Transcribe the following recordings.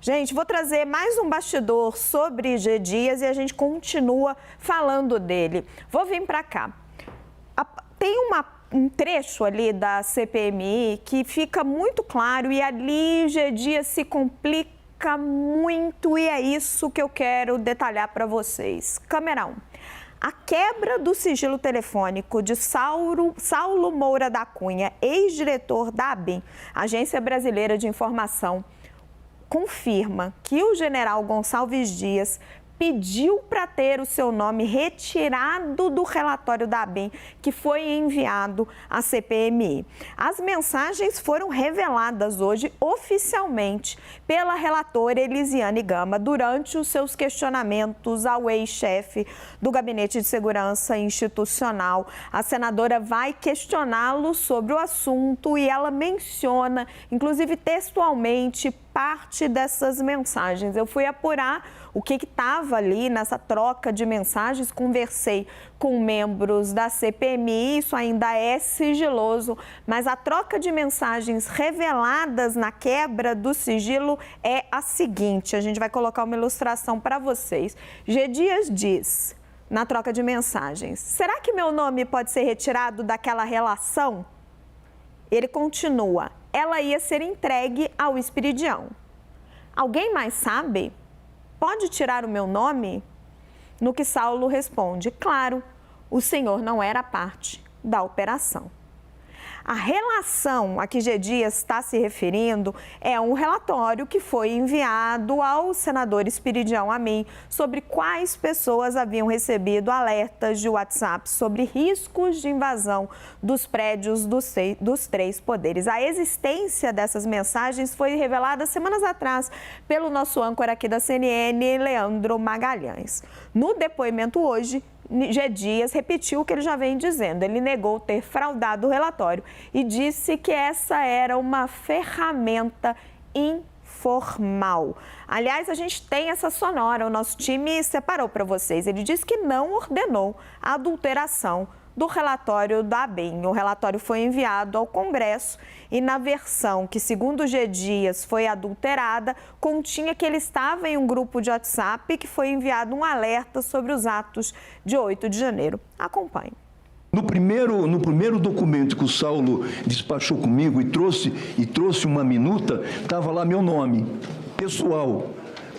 Gente, vou trazer mais um bastidor sobre G. Dias e a gente continua falando dele. Vou vir para cá. Tem um trecho ali da CPMI que fica muito claro e ali G. Dias se complica muito e é isso que eu quero detalhar para vocês. Câmera 1. A quebra do sigilo telefônico de Saulo Moura da Cunha, ex-diretor da ABIN, Agência Brasileira de Informação, confirma que o general Gonçalves Dias pediu para ter o seu nome retirado do relatório da ABIN, que foi enviado à CPMI. As mensagens foram reveladas hoje oficialmente pela relatora Elisiane Gama durante os seus questionamentos ao ex-chefe do Gabinete de Segurança Institucional. A senadora vai questioná-lo sobre o assunto e ela menciona, inclusive textualmente, parte dessas mensagens. Eu fui apurar o que estava ali nessa troca de mensagens, conversei com membros da CPMI, isso ainda é sigiloso, mas a troca de mensagens reveladas na quebra do sigilo é a seguinte, a gente vai colocar uma ilustração para vocês. G. Dias diz, na troca de mensagens, será que meu nome pode ser retirado daquela relação? Ele continua, ela ia ser entregue ao Espiridião. Alguém mais sabe? Pode tirar o meu nome? No que Saulo responde, claro, o senhor não era parte da operação. A relação a que G. Dias está se referindo é um relatório que foi enviado ao senador Espiridião Amin sobre quais pessoas haviam recebido alertas de WhatsApp sobre riscos de invasão dos prédios dos três poderes. A existência dessas mensagens foi revelada semanas atrás pelo nosso âncora aqui da CNN, Leandro Magalhães. No depoimento hoje, G. Dias repetiu o que ele já vem dizendo. Ele negou ter fraudado o relatório e disse que essa era uma ferramenta informal. Aliás, a gente tem essa sonora, o nosso time separou para vocês. Ele disse que não ordenou a adulteração do relatório da ABIN. O relatório foi enviado ao Congresso e na versão que, segundo G. Dias, foi adulterada, continha que ele estava em um grupo de WhatsApp que foi enviado um alerta sobre os atos de 8 de janeiro. Acompanhe. No primeiro documento que o Saulo despachou comigo e trouxe uma minuta, estava lá meu nome, pessoal.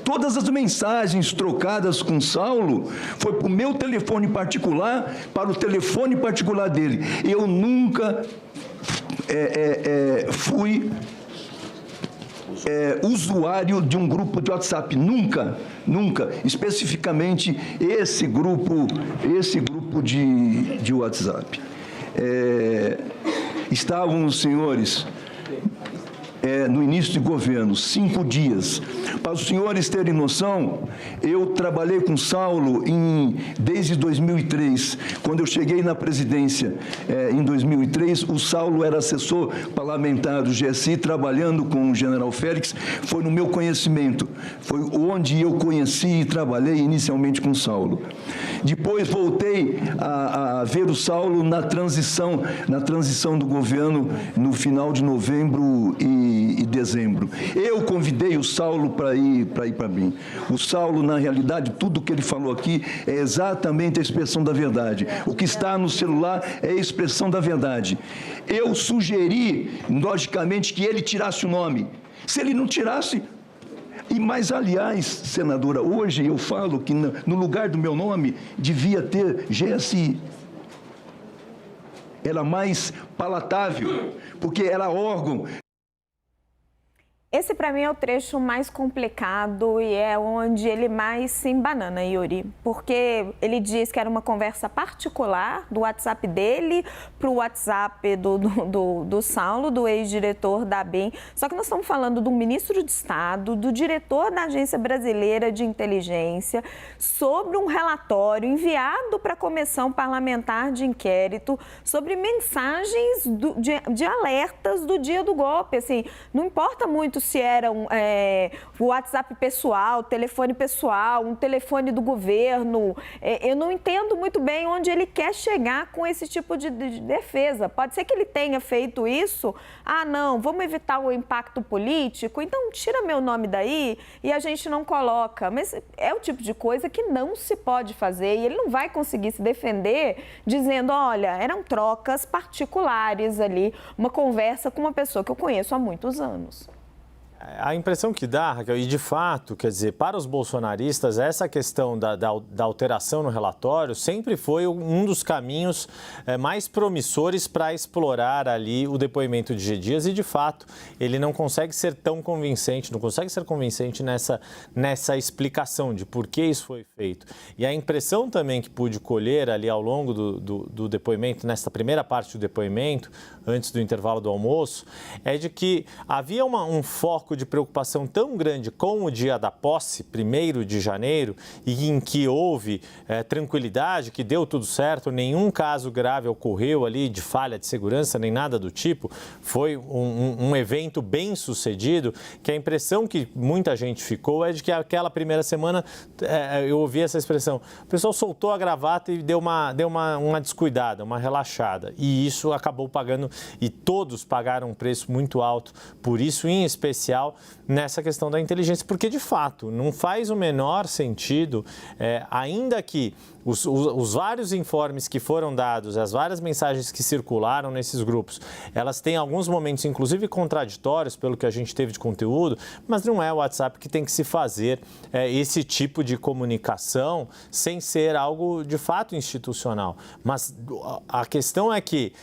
Todas as mensagens trocadas com Saulo foi para o meu telefone particular, para o telefone particular dele. Eu nunca fui usuário de um grupo de WhatsApp, nunca. Especificamente esse grupo de WhatsApp. Estavam os senhores no início de governo, 5 dias. Para os senhores terem noção, eu trabalhei com Saulo desde 2003. Quando eu cheguei na presidência em 2003, o Saulo era assessor parlamentar do GSI, trabalhando com o general Félix. Foi no meu conhecimento, foi onde eu conheci e trabalhei inicialmente com Saulo. Depois voltei a ver o Saulo na transição do governo no final de novembro e dezembro. Eu convidei o Saulo para ir para mim. O Saulo, na realidade, tudo que ele falou aqui é exatamente a expressão da verdade. O que está no celular é a expressão da verdade. Eu sugeri, logicamente, que ele tirasse o nome. Se ele não tirasse... Mas, aliás, senadora, hoje eu falo que no lugar do meu nome devia ter GSI. Era mais palatável, porque era órgão. Esse, para mim, é o trecho mais complicado e é onde ele mais se embanana, Yuri. Porque ele diz que era uma conversa particular do WhatsApp dele para o WhatsApp do Saulo, do ex-diretor da ABIN. Só que nós estamos falando do ministro de Estado, do diretor da Agência Brasileira de Inteligência, sobre um relatório enviado para a Comissão Parlamentar de Inquérito sobre mensagens de alertas do dia do golpe. Assim, não importa muito muito se era o WhatsApp pessoal, telefone pessoal, um telefone do governo. Eu não entendo muito bem onde ele quer chegar com esse tipo de defesa. Pode ser que ele tenha feito isso. Ah, não, vamos evitar o impacto político, então tira meu nome daí e a gente não coloca. Mas é o tipo de coisa que não se pode fazer e ele não vai conseguir se defender dizendo, olha, eram trocas particulares ali, uma conversa com uma pessoa que eu conheço há muitos anos. A impressão que dá, Raquel, e de fato, quer dizer, para os bolsonaristas, essa questão da alteração no relatório sempre foi um dos caminhos mais promissores para explorar ali o depoimento de G. Dias e, de fato, ele não consegue ser tão convincente, não consegue ser convincente nessa explicação de por que isso foi feito. E a impressão também que pude colher ali ao longo do depoimento, nesta primeira parte do depoimento, antes do intervalo do almoço, é de que havia um foco de preocupação tão grande com o dia da posse, 1º de janeiro, e em que houve tranquilidade, que deu tudo certo, nenhum caso grave ocorreu ali de falha de segurança, nem nada do tipo, foi um evento bem sucedido, que a impressão que muita gente ficou é de que aquela primeira semana, eu ouvi essa expressão, o pessoal soltou a gravata e deu uma descuidada, uma relaxada, e isso acabou pagando, e todos pagaram um preço muito alto por isso, em especial nessa questão da inteligência, porque de fato não faz o menor sentido, ainda que os vários informes que foram dados, as várias mensagens que circularam nesses grupos, elas têm alguns momentos, inclusive contraditórios, pelo que a gente teve de conteúdo, mas não é o WhatsApp que tem que se fazer esse tipo de comunicação sem ser algo de fato institucional. Mas a questão é que,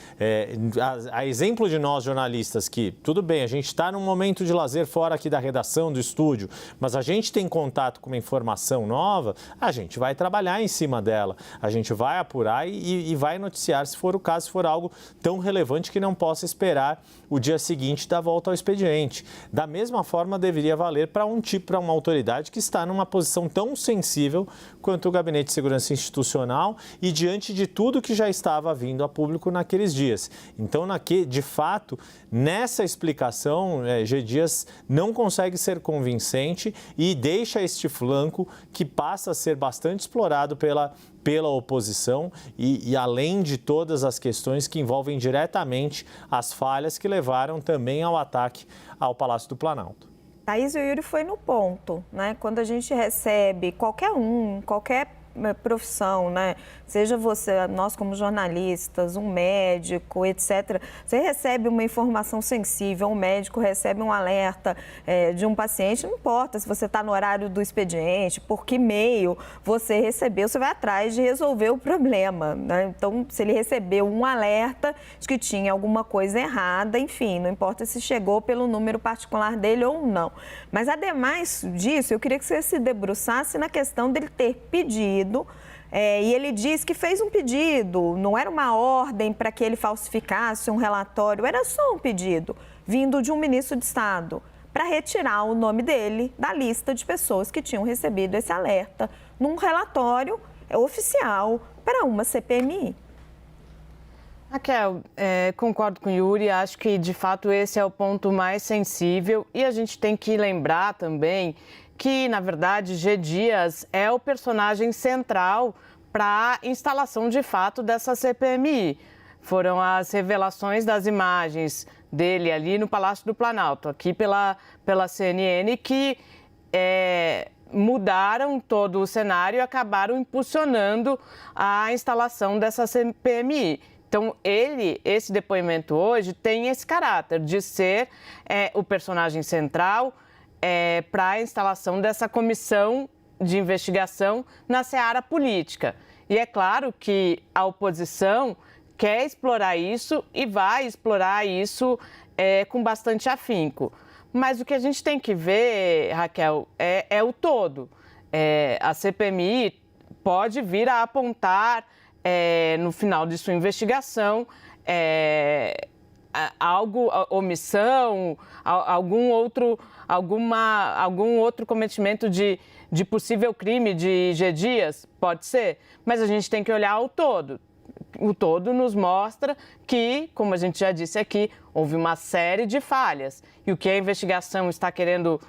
a exemplo de nós jornalistas, que tudo bem, a gente está num momento de lazer fora aqui da redação, do estúdio, mas a gente tem contato com uma informação nova, a gente vai trabalhar em cima dela, a gente vai apurar e vai noticiar se for o caso, se for algo tão relevante que não possa esperar o dia seguinte da volta ao expediente. Da mesma forma, deveria valer para uma autoridade que está numa posição tão sensível quanto o Gabinete de Segurança Institucional e diante de tudo que já estava vindo a público naqueles dias. Então, de fato, nessa explicação, G. Dias não consegue ser convincente e deixa este flanco que passa a ser bastante explorado pela oposição e além de todas as questões que envolvem diretamente as falhas que levaram também ao ataque ao Palácio do Planalto. Thaís e o Yuri foi no ponto, né? Quando a gente recebe qualquer profissão, né? Seja você, nós como jornalistas, um médico, etc. Você recebe uma informação sensível, um médico recebe um alerta de um paciente, não importa se você está no horário do expediente, por que e-mail você recebeu, você vai atrás de resolver o problema, né? Então, se ele recebeu um alerta de que tinha alguma coisa errada, enfim, não importa se chegou pelo número particular dele ou não. Mas, ademais disso, eu queria que você se debruçasse na questão dele ter pedido. E ele diz que fez um pedido, não era uma ordem para que ele falsificasse um relatório, era só um pedido vindo de um ministro de Estado para retirar o nome dele da lista de pessoas que tinham recebido esse alerta num relatório oficial para uma CPMI. Raquel, concordo com o Yuri, acho que de fato esse é o ponto mais sensível e a gente tem que lembrar também que, na verdade, G. Dias é o personagem central para a instalação de fato dessa CPMI. Foram as revelações das imagens dele ali no Palácio do Planalto, aqui pela CNN, que mudaram todo o cenário e acabaram impulsionando a instalação dessa CPMI. Então, esse depoimento hoje tem esse caráter de ser o personagem central para a instalação dessa comissão de investigação na seara política. E é claro que a oposição quer explorar isso e vai explorar isso com bastante afinco. Mas o que a gente tem que ver, Raquel, é o todo. A CPMI pode vir a apontar, no final de sua investigação, omissão, algum outro cometimento de possível crime de G. Dias, pode ser, mas a gente tem que olhar o todo. o todo nos mostra que, como a gente já disse aqui, houve uma série de falhas. E o que a investigação está querendo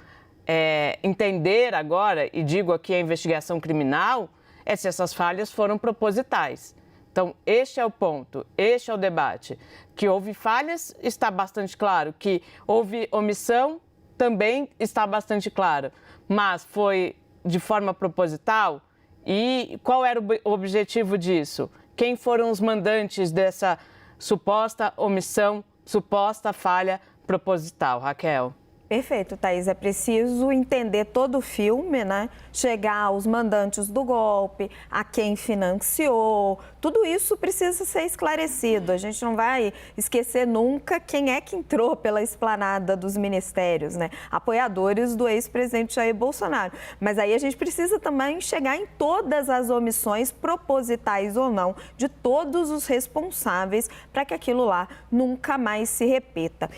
entender agora, e digo aqui a investigação criminal, é se essas falhas foram propositais. Então, este é o ponto, este é o debate. Que houve falhas, está bastante claro. Que houve omissão, também está bastante claro. Mas foi de forma proposital? E qual era o objetivo disso? Quem foram os mandantes dessa suposta omissão, suposta falha proposital, Raquel? Perfeito, Thaís. É preciso entender todo o filme, né? Chegar aos mandantes do golpe, a quem financiou. Tudo isso precisa ser esclarecido. A gente não vai esquecer nunca quem é que entrou pela esplanada dos ministérios, né? Apoiadores do ex-presidente Jair Bolsonaro. Mas aí a gente precisa também chegar em todas as omissões, propositais ou não, de todos os responsáveis para que aquilo lá nunca mais se repita.